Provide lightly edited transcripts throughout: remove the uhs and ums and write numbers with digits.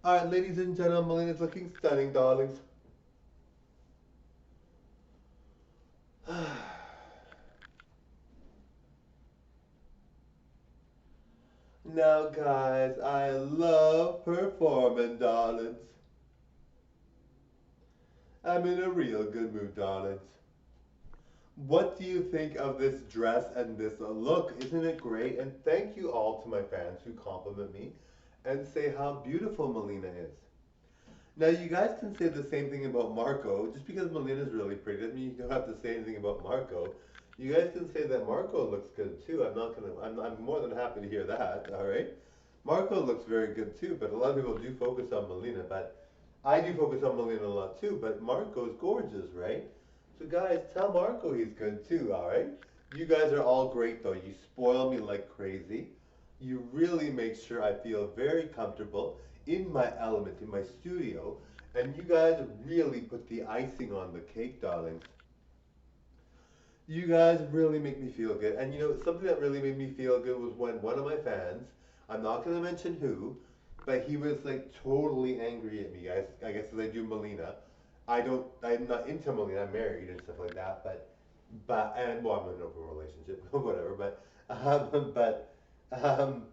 Alright, ladies and gentlemen, Melina's looking stunning, darlings. Now, guys, I love performing, darlings. I'm in a real good mood, darlings. What do you think of this dress and this look? Isn't it great? And thank you all to my fans who compliment me and say how beautiful Mileena is. Now, you guys can say the same thing about Marco. Just because Melina's really pretty doesn't mean you don't have to say anything about Marco. You guys can say that Marco looks good too. I'm more than happy to hear that, all right? Marco looks very good too, but a lot of people do focus on Mileena, but I do focus on Mileena a lot too, but Marco's gorgeous, right? So guys, tell Marco he's good too, all right? You guys are all great though. You spoil me like crazy. You really make sure I feel very comfortable in my element, in my studio, and you guys really put the icing on the cake, darlings. You guys really make me feel good. And you know, something that really made me feel good was when one of my fans, I'm not going to mention who, but he was like totally angry at me, guys. I guess as I do Mileena. I'm not into Mileena, I'm married and stuff like that, and well, I'm in an open relationship, whatever, um, but, um,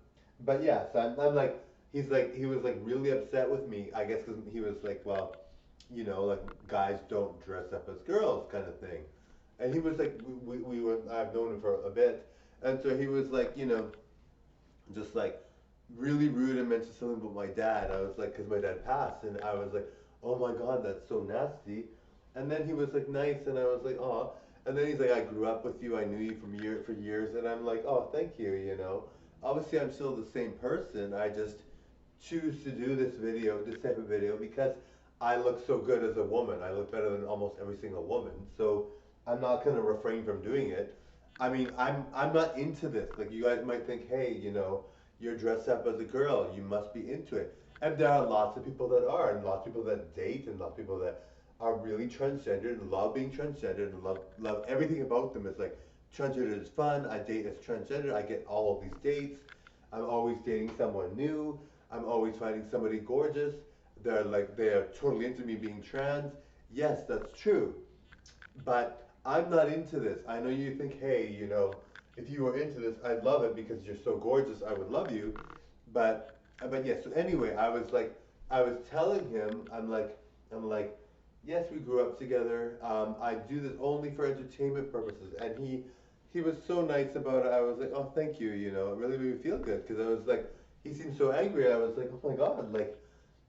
but yeah, so I'm like, he was like really upset with me, I guess because he was like, well, like guys don't dress up as girls kind of thing. And he was like, we were, I've known him for a bit. And so he was like, just like really rude and mentioned something about my dad. I was like, because my dad passed. And I was like, oh my God, that's so nasty. And then he was like nice. And I was like, oh. And then he's like, I grew up with you. I knew you for years. And I'm like, oh, thank you. Obviously, I'm still the same person. I just choose to do this type of video, because I look so good as a woman. I look better than almost every single woman. So I'm not gonna refrain from doing it. I mean, I'm not into this. Like you guys might think, hey, you're dressed up as a girl. You must be into it. And there are lots of people that are, and lots of people that date, and lots of people that are really transgender and love being transgender and love everything about them. It's like transgender is fun. I date as transgender. I get all of these dates. I'm always dating someone new. I'm always finding somebody gorgeous. They are totally into me being trans. Yes, that's true. But I'm not into this. I know you think, hey, if you were into this, I'd love it because you're so gorgeous. I would love you. But yeah. So anyway, I was telling him, I'm like, yes, we grew up together. I do this only for entertainment purposes, and he was so nice about it. I was like, oh, thank you. It really made me feel good because I was like, he seemed so angry. I was like, oh my God, like,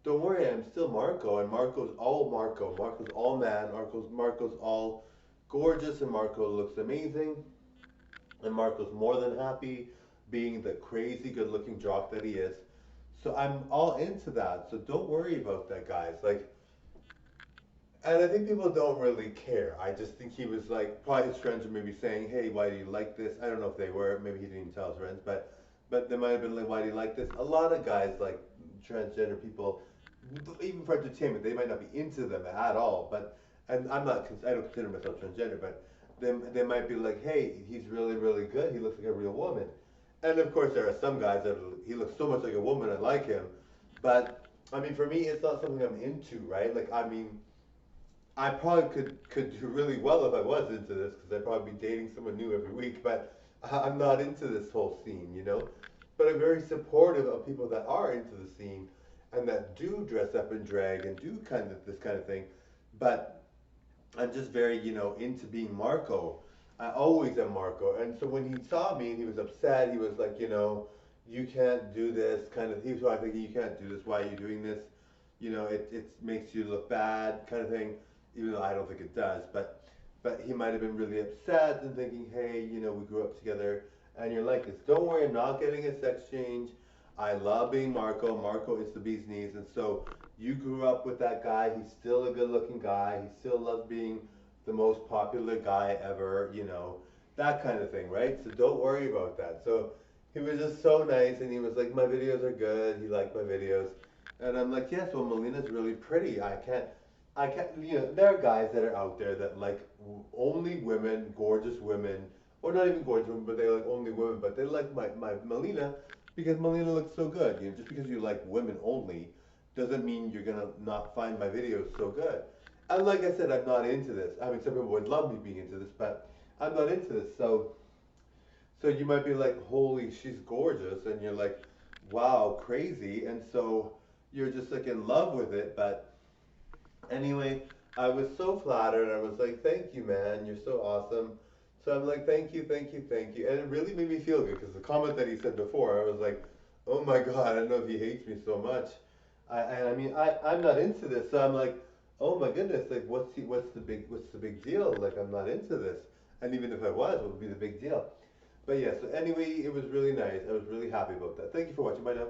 don't worry, I'm still Marco, and Marco's all Marco. Marco's all man. Marco's all gorgeous, and Marco looks amazing, and Marco's more than happy being the crazy good-looking jock that he is. So I'm all into that. So don't worry about that, guys. Like, and I think people don't really care. I just think he was like, probably his friends were maybe saying, hey, why do you like this? I don't know if they were. Maybe he didn't even tell his friends, but they might have been like, why do you like this? A lot of guys like transgender people, even for entertainment, they might not be into them at all. And I don't consider myself transgender, but they might be like, hey, he's really, really good. He looks like a real woman. And of course, there are some guys that he looks so much like a woman, I like him. But I mean, for me, it's not something I'm into, right? Like, I mean, I probably could do really well if I was into this, because I'd probably be dating someone new every week. But I'm not into this whole scene. But I'm very supportive of people that are into the scene and that do dress up in drag and do this kind of thing. But I'm just very, into being Marco. I always am Marco. And so when he saw me and he was upset, he was like, you can't do this kind of. He was probably thinking, you can't do this. Why are you doing this? It makes you look bad, kind of thing. Even though I don't think it does, but he might have been really upset and thinking, hey, we grew up together, and you're like this. Don't worry, I'm not getting a sex change. I love being Marco. Marco is the bee's knees, and so you grew up with that guy. He's still a good-looking guy. He still loves being the most popular guy ever. That kind of thing, right? So don't worry about that. So he was just so nice, and he was like, my videos are good. He liked my videos, and I'm like, yes, well, Melina's really pretty. I can't, there are guys that are out there that like only women, gorgeous women, or not even gorgeous women, but they like only women, but they like my Mileena because Mileena looks so good. Just because you like women only doesn't mean you're gonna not find my videos so good. And like I said, I'm not into this. I mean, some people would love me being into this, but I'm not into this. So you might be like, holy, she's gorgeous, and you're like, wow, crazy, and so you're just like in love with it. But anyway, I was so flattered. I was like, thank you, man, you're so awesome. So I'm like, thank you, thank you, thank you, and it really made me feel good because the comment that he said before, I was like, oh my god, I don't know if he hates me so much. And I mean, I'm not into this, so I'm like, oh my goodness, like what's the big deal? Like I'm not into this, and even if I was, what would be the big deal? But yeah, so anyway, it was really nice. I was really happy about that. Thank you for watching. Bye now.